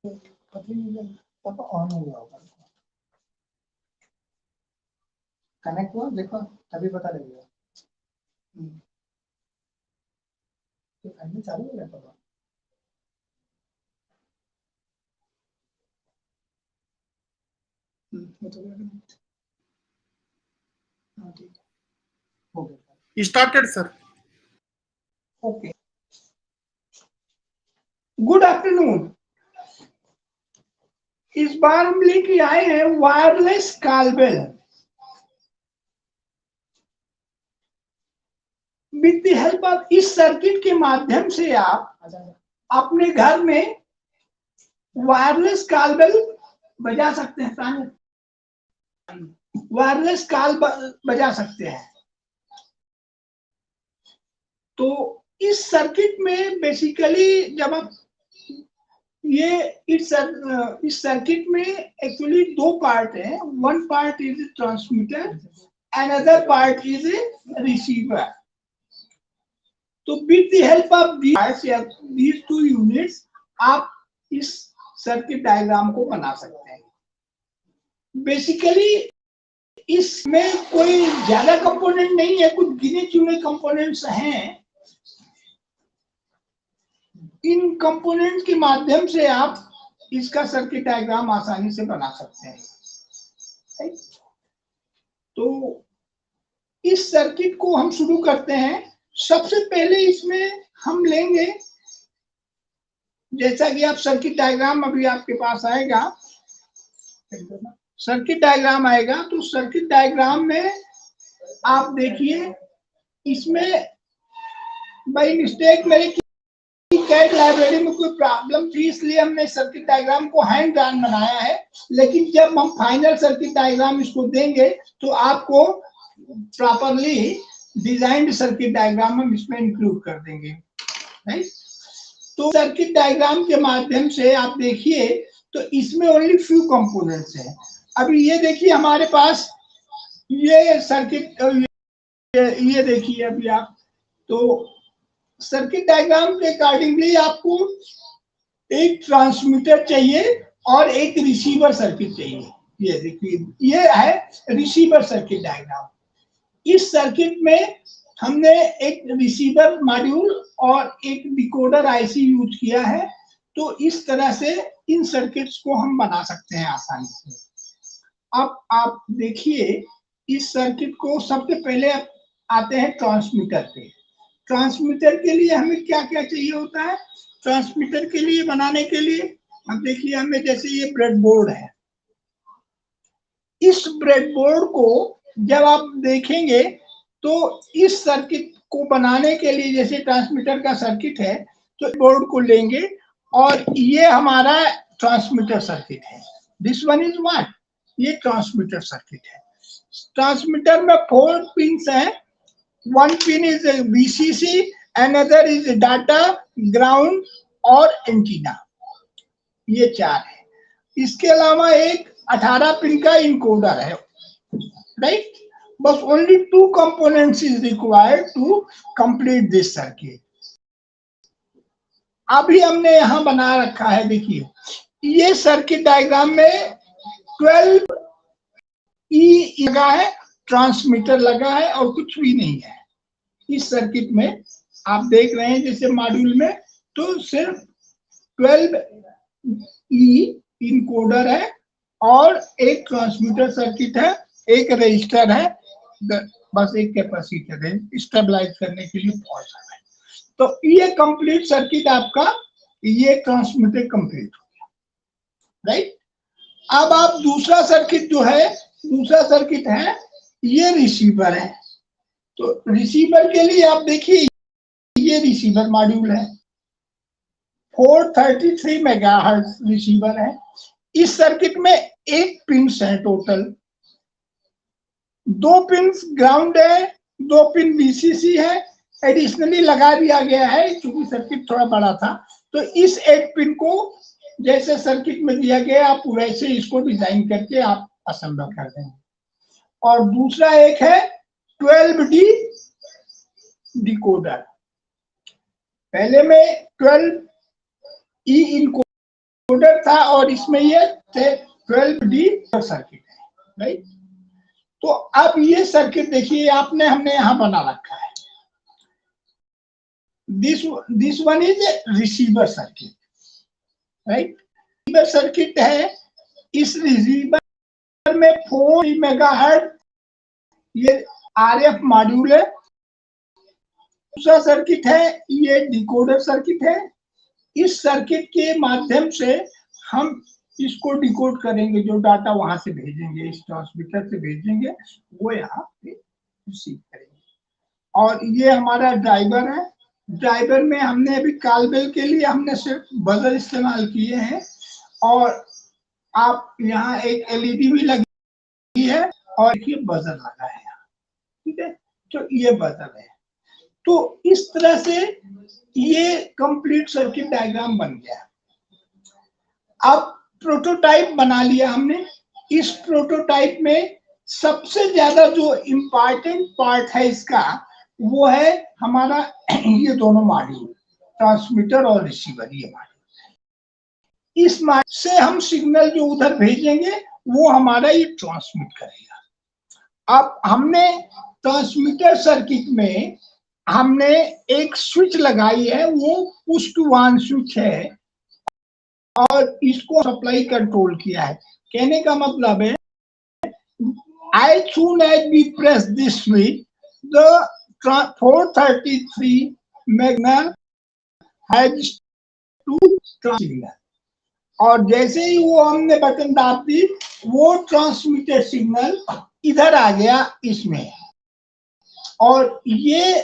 तो ऑन हो गया होगा, कनेक्ट हुआ, देखो तभी पता लगेगा। तो चालू हो गया था। Started sir. Okay, good afternoon. इस बार हम लेके आए हैं wireless call bell. With the help of इस सर्किट के माध्यम से आप अपने घर में वायरलेस कॉल बेल बजा सकते हैं, वायरलेस कॉल बजा सकते हैं। तो इस सर्किट में बेसिकली जब आप इस सर्किट में एक्चुअली दो पार्ट है, one part is transmitter, another part is receiver. तो with the help of these two units आप इस सर्किट डायग्राम को बना सकते हैं। बेसिकली इसमें कोई ज्यादा कंपोनेंट नहीं है, कुछ गिने चुने कंपोनेंट्स हैं। इन कंपोनेंट के माध्यम से आप इसका सर्किट डायग्राम आसानी से बना सकते हैं। तो इस सर्किट को हम शुरू करते हैं। सबसे पहले इसमें हम लेंगे, जैसा कि आप सर्किट डायग्राम अभी आपके पास आएगा, सर्किट डायग्राम आएगा, तो सर्किट डायग्राम में आप देखिए, इसमें बाई मिस्टेक मेरे कैट लाइब्रेरी में कोई प्रॉब्लम थी, इसलिए हमने सर्किट डायग्राम को हैंड ड्रॉन बनाया है। लेकिन जब हम फाइनल सर्किट डायग्राम इसको देंगे तो आपको प्रॉपरली डिजाइंड सर्किट डायग्राम हम इसमें इंक्लूड कर देंगे, राइट। तो सर्किट डायग्राम के माध्यम से आप देखिए, तो इसमें ओनली फ्यू कंपोनेंट्स हैं। अभी ये देखिए हमारे पास ये सर्किट, ये देखिए अभी आप, तो सर्किट डायग्राम के अकॉर्डिंगली आपको एक ट्रांसमीटर चाहिए और एक रिसीवर सर्किट चाहिए। ये देखिए, ये है रिसीवर सर्किट डायग्राम। इस सर्किट में हमने एक रिसीवर मॉड्यूल और एक डिकोडर आईसी यूज किया है। तो इस तरह से इन सर्किट्स को हम बना सकते हैं आसानी से। अब आप देखिए, इस सर्किट को सबसे पहले आते हैं ट्रांसमीटर पे। ट्रांसमीटर के लिए हमें क्या क्या चाहिए होता है? ट्रांसमीटर के लिए बनाने के लिए अब देखिए, हमें जैसे ये ब्रेडबोर्ड है, इस ब्रेडबोर्ड को जब आप देखेंगे तो इस सर्किट को बनाने के लिए, जैसे ट्रांसमीटर का सर्किट है, तो बोर्ड को लेंगे और ये हमारा ट्रांसमीटर सर्किट है। This one is what? ये ट्रांसमीटर सर्किट है। ट्रांसमीटर में 4 पिन्स हैं। One pin is a VCC, another is data, ground और एंटीना, ये 4 है। इसके अलावा एक 18 पिन का इनकोडर है, राइट। बस only 2 components is required to complete this circuit। अभी हमने यहां बना रखा है, देखिए ये सर्किट डायग्राम में 12 ई लगा है, ट्रांसमीटर लगा है और कुछ भी नहीं है इस सर्किट में। आप देख रहे हैं जैसे मॉड्यूल में, तो सिर्फ 12 ई इनकोडर है और एक ट्रांसमीटर सर्किट है, एक रजिस्टर है, बस एक कैपेसिटर है स्टेबलाइज करने के लिए फॉल्स है। तो ये कंप्लीट सर्किट आपका, ये ट्रांसमीटर कंप्लीट हो गया, राइट। अब आप दूसरा सर्किट जो है, दूसरा सर्किट है ये रिसीवर है। तो रिसीवर के लिए आप देखिए, ये रिसीवर मॉड्यूल है, 433 मेगाहर्ट्ज रिसीवर है। इस सर्किट में 8 पिन्स है टोटल, 2 पिन्स ग्राउंड है, 2 पिन VCC है, एडिशनली लगा दिया गया है क्योंकि सर्किट थोड़ा बड़ा था। तो इस 8 पिन को जैसे सर्किट में दिया गया, आप वैसे इसको डिजाइन करके आप असेंबल कर देंगे। और दूसरा एक है 12D डिकोडर। पहले में 12 ई इनकोडर था और इसमें ये 12D सर्किट है, राइट। तो अब ये सर्किट देखिए आपने हमने यहां बना रखा है, this one is receiver circuit, right. Receiver circuit है, इस रिसीवर में 4 मेगाहर्ट्ज ये RF मॉड्यूल है। दूसरा सर्किट है ये डिकोडर सर्किट है। इस सर्किट के माध्यम से हम इसको डिकोड करेंगे, जो डाटा वहां से भेजेंगे, इस ट्रांसमीटर से भेजेंगे, वो यहाँ पे रिसीव करेंगे। और ये हमारा ड्राइवर है। ड्राइवर में हमने अभी कॉल बेल के लिए हमने सिर्फ बजर इस्तेमाल किए हैं, और आप यहाँ एक LED भी लगी है और ये बजर लगा है यहाँ, ठीक है। तो ये बजर है। तो इस तरह से ये कंप्लीट सर्किट डायग्राम बन गया। अब प्रोटोटाइप बना लिया हमने। इस प्रोटोटाइप में सबसे ज्यादा जो इम्पोर्टेंट पार्ट है इसका, वो है हमारा ये दोनों मॉड्यूल, ट्रांसमीटर और रिसीवर। ये मॉड्यूल, इस मॉड्यूल से हम सिग्नल जो उधर भेजेंगे वो हमारा ये ट्रांसमिट करेगा। अब हमने ट्रांसमीटर सर्किट में हमने एक स्विच लगाई है, वो पुश टू ऑन स्विच है, और इसको सप्लाई कंट्रोल किया है। कहने का मतलब है, as soon as we press this switch, the 433 signal has to signal, और जैसे ही वो हमने बटन दाब दी, वो ट्रांसमिटेड सिग्नल इधर आ गया इसमें, और ये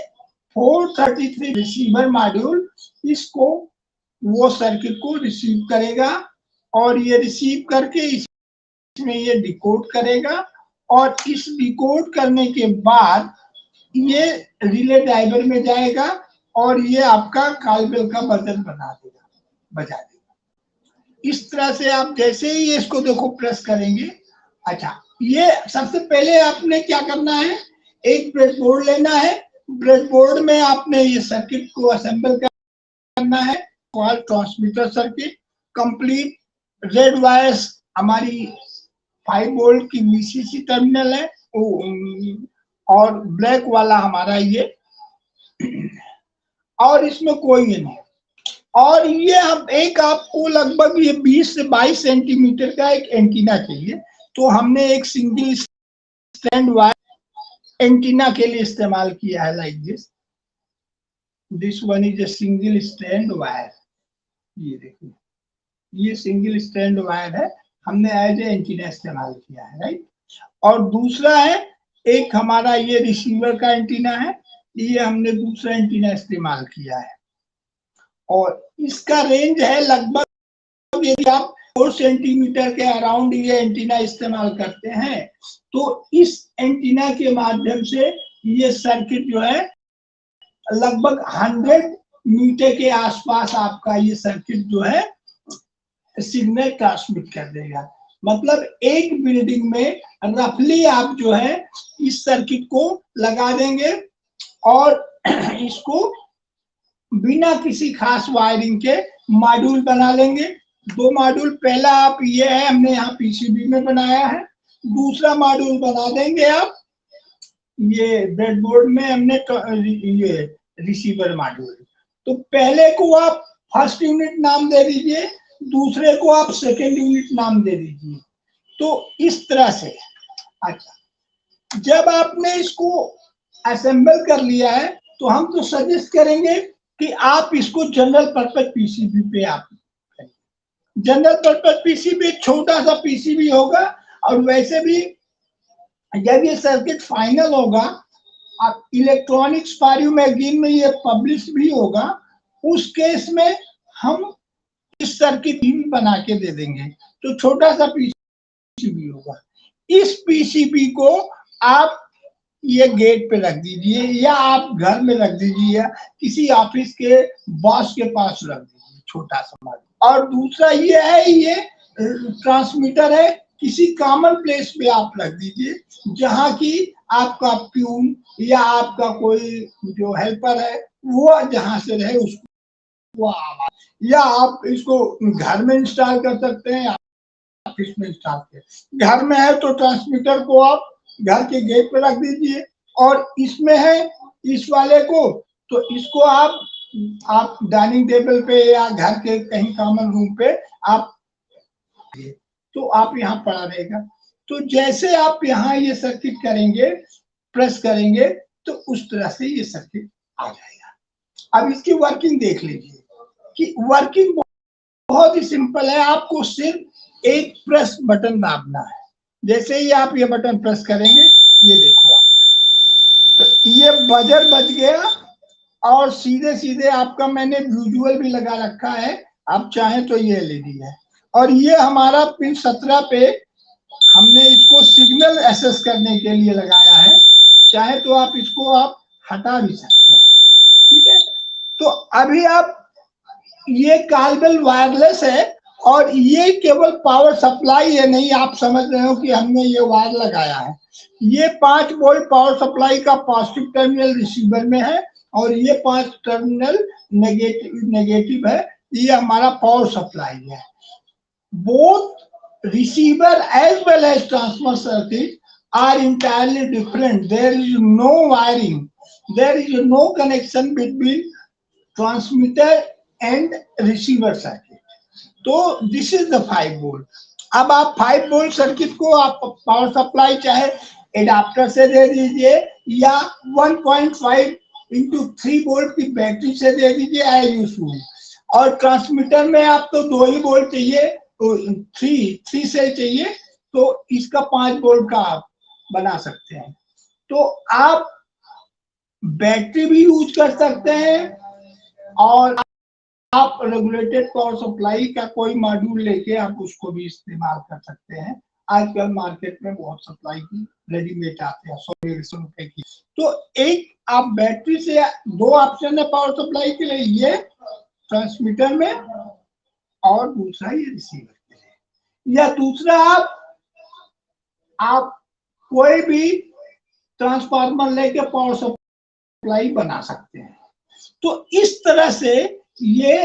433 रिसीवर मॉड्यूल इसको, वो सर्किट को रिसीव करेगा, और ये रिसीव करके इसमें ये डिकोड करेगा, और इस डिकोड करने के बाद ये रिले ड्राइवर में जाएगा, और ये आपका कॉल बेल का बटन बजा देगा। इस तरह से आप जैसे ही इसको देखो प्रेस करेंगे। अच्छा, ये सबसे पहले आपने क्या करना है, एक ब्रेडबोर्ड लेना है। ब्रेडबोर्ड में आपने ये सर्किट को असेंबल करना है। Transmitter circuit complete, red wires हमारी 5 वोल्ट की VCC टर्मिनल है, और ब्लैक वाला हमारा ये, और इसमें कोई नहीं। और ये हम एक आपको लगभग ये 20 से 22 सेंटीमीटर का एक एंटीना चाहिए, तो हमने एक सिंगल स्टैंड वायर एंटीना के लिए इस्तेमाल किया है, like this one is a single stand wire. ये देखिए, ये सिंगल स्टैंड वायर है, हमने एज ए एंटीना इस्तेमाल किया है, राइट। और दूसरा है एक हमारा ये रिसीवर का एंटीना है, ये हमने दूसरा एंटीना इस्तेमाल किया है, और इसका रेंज है लगभग, यदि आप 4 सेंटीमीटर के अराउंड ये एंटीना इस्तेमाल करते हैं, तो इस एंटीना के माध्यम से ये सर्किट जो है लगभग 100 मीटर के आसपास आपका ये सर्किट जो है सिग्नल ट्रांसमिट कर देगा। मतलब एक बिल्डिंग में रफली आप जो है इस सर्किट को लगा देंगे, और इसको बिना किसी खास वायरिंग के मॉड्यूल बना लेंगे। 2 मॉड्यूल, पहला आप ये है हमने यहाँ PCB में बनाया है, दूसरा मॉड्यूल बना देंगे आप ये ब्रेडबोर्ड में हमने ये रिसीवर मॉड्यूल। तो पहले को आप फर्स्ट यूनिट नाम दे दीजिए, दूसरे को आप सेकेंड यूनिट नाम दे दीजिए। तो इस तरह से, अच्छा, जब आपने इसको असेंबल कर लिया है, तो हम तो सजेस्ट करेंगे कि आप इसको जनरल पर्पस PCB पे आप करें। जनरल पर्पस PCB छोटा सा PCB होगा, और वैसे भी जब ये सर्किट फाइनल होगा, आप इलेक्ट्रॉनिक्स पारियो मैगजीन में ये पब्लिश भी होगा, उस केस में हम इस सर्किट भी बना के दे देंगे। तो छोटा सा PCB होगा, इस PCB को आप ये गेट पे रख दीजिए, या आप घर में रख दीजिए, या किसी ऑफिस के बॉस के पास रख दीजिए, छोटा सा मॉड्यूल। और दूसरा ये है, ये ट्रांसमीटर है, किसी कॉमन प्लेस पे आप रख दीजिए, जहां की आपका प्यून या आपका कोई जो हेल्पर है वो जहां से रहे उसको आवाज। या आप इसको घर में इंस्टॉल कर सकते हैं, ऑफिस में इंस्टॉल कर। घर में है तो ट्रांसमीटर को आप घर के गेट पे रख दीजिए, और इसमें है इस वाले को, तो इसको आप डाइनिंग टेबल पे या घर के कहीं कॉमन रूम पे आप, तो आप यहाँ पड़ा रहेगा। तो जैसे आप यहाँ ये सर्किट करेंगे, प्रेस करेंगे, तो उस तरह से ये सर्किट आ जाएगा। अब इसकी वर्किंग देख लीजिए कि वर्किंग बहुत ही सिंपल है। आपको सिर्फ एक प्रेस बटन दाबना है। जैसे ही आप ये बटन प्रेस करेंगे, ये देखो आप, तो ये बजर बज गया, और सीधे सीधे आपका मैंने विजुअल भी लगा रखा है, आप चाहें तो ये एलईडी है। और ये हमारा पिन 17 पे हमने इसको सिग्नल एसेस करने के लिए लगाया है। चाहे तो आप इसको हटा भी सकते हैं, ठीक है। तो अभी आप, ये कॉलबेल वायरलेस है, और ये केवल पावर सप्लाई है, नहीं आप समझ रहे हो कि हमने ये वायर लगाया है। ये 5 वोल्ट पावर सप्लाई का पॉजिटिव टर्मिनल रिसीवर में है, और ये 5 टर्मिनल नेगेटिव है, ये हमारा पावर सप्लाई है। Both receiver as well as transfer circuit are entirely different. There is no wiring, there is no connection between transmitter and receiver circuit. तो दिस इज द 5 वोल्ट। अब आप 5 volt circuit को आप power supply चाहे adapter से दे दीजिए, या 1.5 into 3 volt की बैटरी से दे दीजिए एज यूजुअल। और ट्रांसमीटर में आप तो 2 ही वोल्ट चाहिए, तो 3 से चाहिए, तो इसका 5 वोल्ट का आप बना सकते हैं। तो आप बैटरी भी यूज कर सकते हैं, और आप रेगुलेटेड पावर सप्लाई का कोई मॉड्यूल लेके आप उसको भी इस्तेमाल कर सकते हैं। आजकल मार्केट में बहुत सप्लाई की रेडीमेड आते हैं 100-150 रुपए की। तो एक आप बैटरी से, 2 ऑप्शन है पावर सप्लाई के लिए, ये ट्रांसमीटर में, और दूसरा ये रिसीवर के लिए। या दूसरा आप कोई भी ट्रांसफार्मर लेके पावर सप्लाई बना सकते हैं। तो इस तरह से ये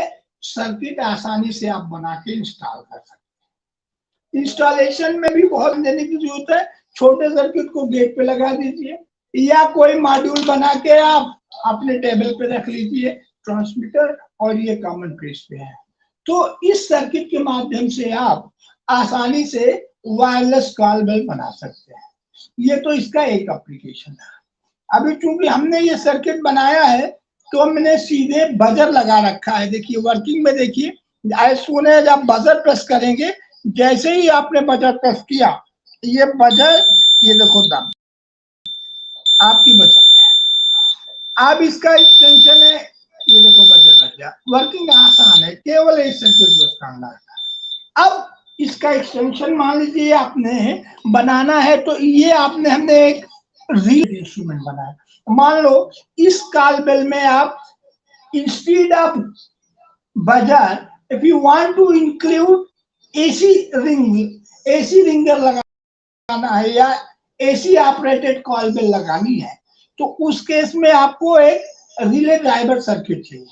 सर्किट आसानी से आप बना के इंस्टॉल कर सकते हैं। इंस्टॉलेशन में भी बहुत देने की जरूरत है। छोटे सर्किट को गेट पे लगा दीजिए, या कोई मॉड्यूल बना के आप अपने टेबल पे रख लीजिए, ट्रांसमीटर और ये कॉमन पेज पे है। तो इस सर्किट के माध्यम से आप आसानी से वायरलेस कॉलबेल बना सकते हैं। ये तो इसका एक एप्लीकेशन है। अभी चूंकि हमने ये सर्किट बनाया है, तो हमने सीधे बजर लगा रखा है। देखिए वर्किंग में, देखिए एज सून एज आप बजर प्रेस करेंगे, जैसे ही आपने बजर प्रेस किया, ये बजर, ये देखो दम आपकी बजर है। अब इसका एक्सटेंशन है, ये देखो बजर लग गया। वर्किंग आसान है, केवल एक सर्किट बस करना है। अब इसका एक्सटेंशन मान लीजिए आपने बनाना है, तो ये हमने एक रील इंस्ट्रूमेंट बनाया। मान लो इस कॉलबेल में आप instead of buzzer, if you want to include AC ringer लगाना है, या एसी ऑपरेटेड कॉलबेल लगानी है, तो उस केस में आपको एक रिले ड्राइवर सर्किट चाहिए,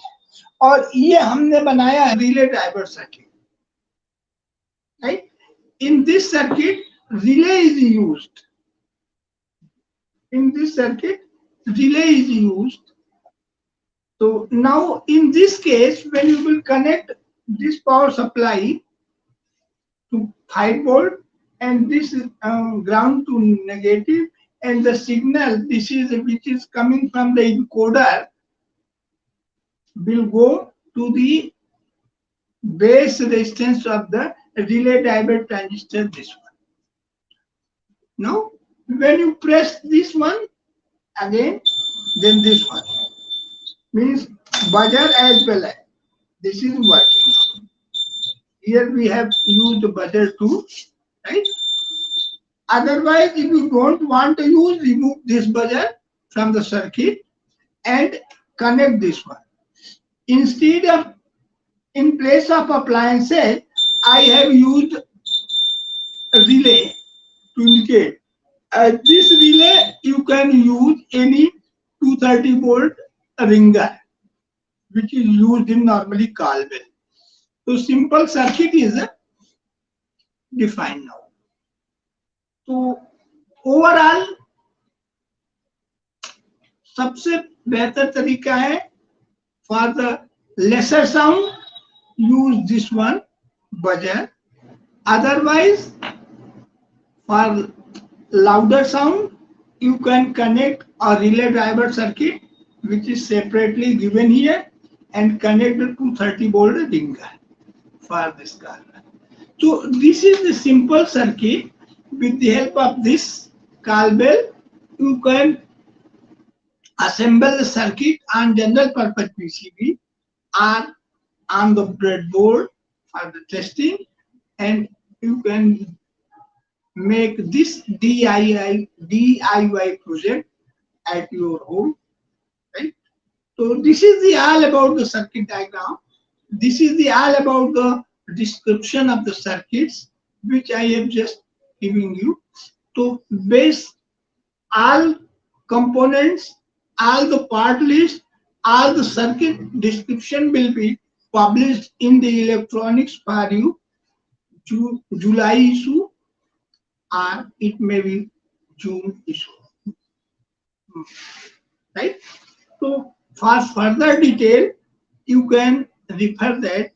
और ये हमने बनाया है relay driver circuit. Right? In this circuit, relay is used. In this circuit, relay is used. So now, in this case, when you will connect this power supply to 5 volt and this ground to negative, and the signal, this is which is coming from the encoder, will go to the base resistance of the relay driver transistor, this one. Now, when you press this one again, then this one means buzzer as well as this is working. Here we have used buzzer too, right? Otherwise, if you don't want to use, remove this buzzer from the circuit and connect this one. Instead of, in place of appliances, I have used a relay to indicate. This relay you can use any 230 volt ringer, which is used in normally call bell. तो simple circuit is defined now. तो overall सबसे बेहतर तरीका है for the lesser sound use this one buzzer. Otherwise for louder sound you can connect a relay driver circuit which is separately given here and connected to 30 volt ringer for this car. So this is the simple circuit. With the help of this call bell you can assemble the circuit on general purpose PCB or on the breadboard for the testing, and you can make this DIY project at your home, right? So this is the all about the circuit diagram. This is the all about the description of the circuits which I have just giving you. So base all components, all the part list, all the circuit description will be published in the electronics for you July issue, or it may be June issue, right? So for further detail you can refer that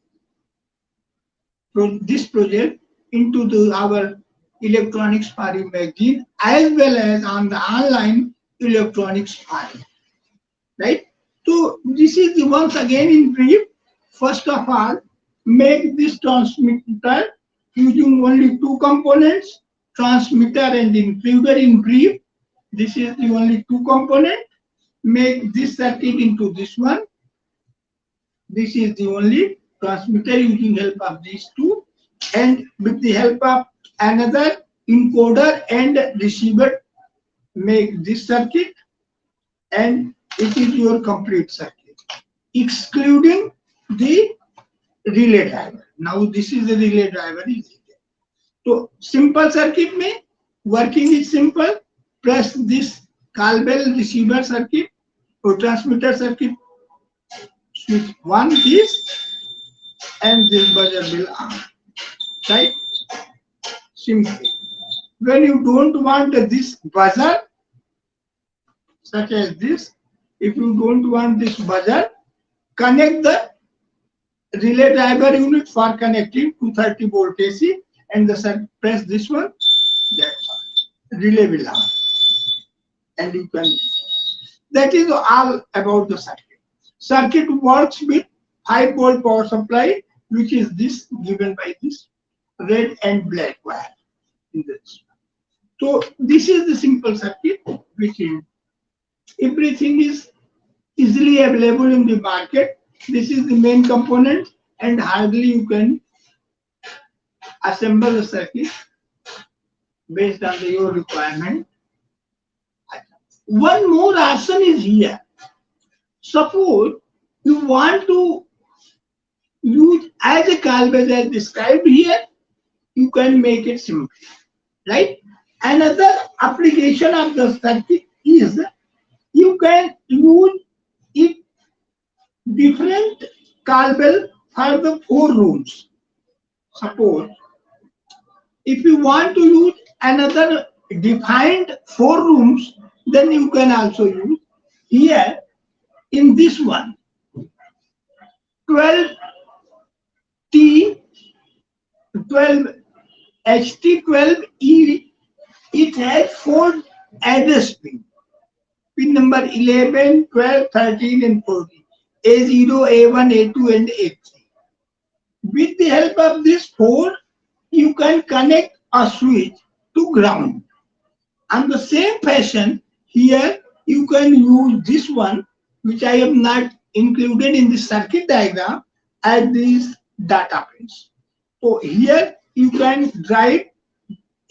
this project into our electronics for you magazine as well as on the online electronics for you, right? So this is the once again in brief. First of all, make this transmitter using only two components, transmitter and includer in brief. This is the only two component. Make this circuit into this one. This is the only transmitter using help of these two, and with the help of another encoder and receiver make this circuit, and it is your complete circuit excluding the relay driver. Now this is the relay driver. So simple circuit में working is simple. Press this call bell receiver circuit or transmitter circuit, switch one this and this buzzer will on, right? Simply. When you don't want this buzzer, such as this, if you don't want this buzzer, connect the relay driver unit for connecting to 30 volt AC and the press this one, that's all. Relay will on, and you can. That is all about the circuit. Circuit works with 5 volt power supply, which is this given by this red and black wire in this. So this is the simple circuit, which is everything is easily available in the market. This is the main component, and hardly you can assemble the circuit based on your requirement. One more option is here. Suppose you want to use as a call bell as described here, you can make it simple, right? Another application of the circuit is you can use it different call bell for the 4 rooms. Suppose if you want to use another defined 4 rooms, then you can also use here in this one 12T 12 HT12E. It has 4 address pin. Pin number 11, 12, 13 and 14. A0, A1, A2 and A3. With the help of this 4, you can connect a switch to ground. On the same fashion, here you can use this one, which I have not included in the circuit diagram, as these data pins. So here you can drive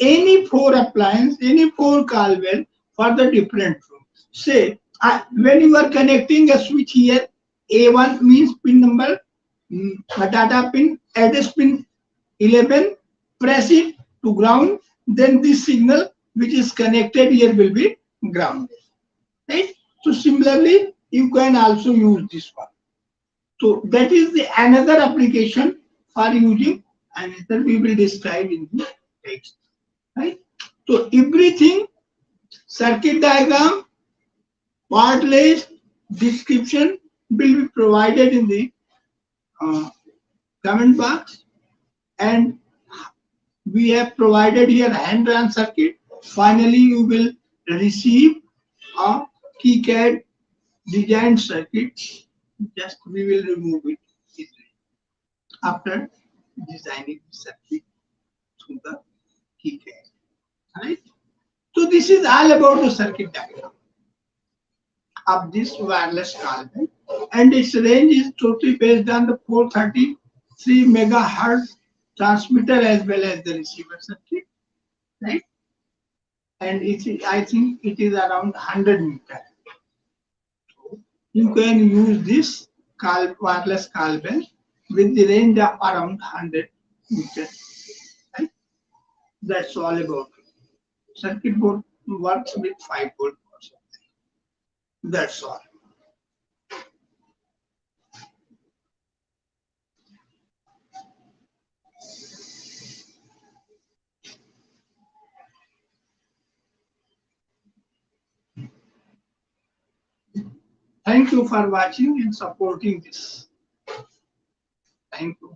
any 4 appliance, any 4 call bell for the different room. Say when you are connecting a switch here, A1 means pin number, data pin, address pin 11, press it to ground, then this signal which is connected here will be grounded, right? So similarly you can also use this one. So that is the another application for using, another we will describe in the text, right? So everything, circuit diagram, part list, description will be provided in the comment box, and we have provided here hand run circuit. Finally, you will receive a KiCad design circuit. Just we will remove it easily after designing the circuit through the KiCad. Right? So this is all about the circuit diagram of this wireless call bell, and its range is totally based on the 433 megahertz transmitter as well as the receiver circuit, right? And I think it is around 100 meter. You can use this wireless call bell with the range of around 100 meters. Right? That's all about it. Circuit board works with 5 volt. That's all. Thank you for watching and supporting this. Thank you.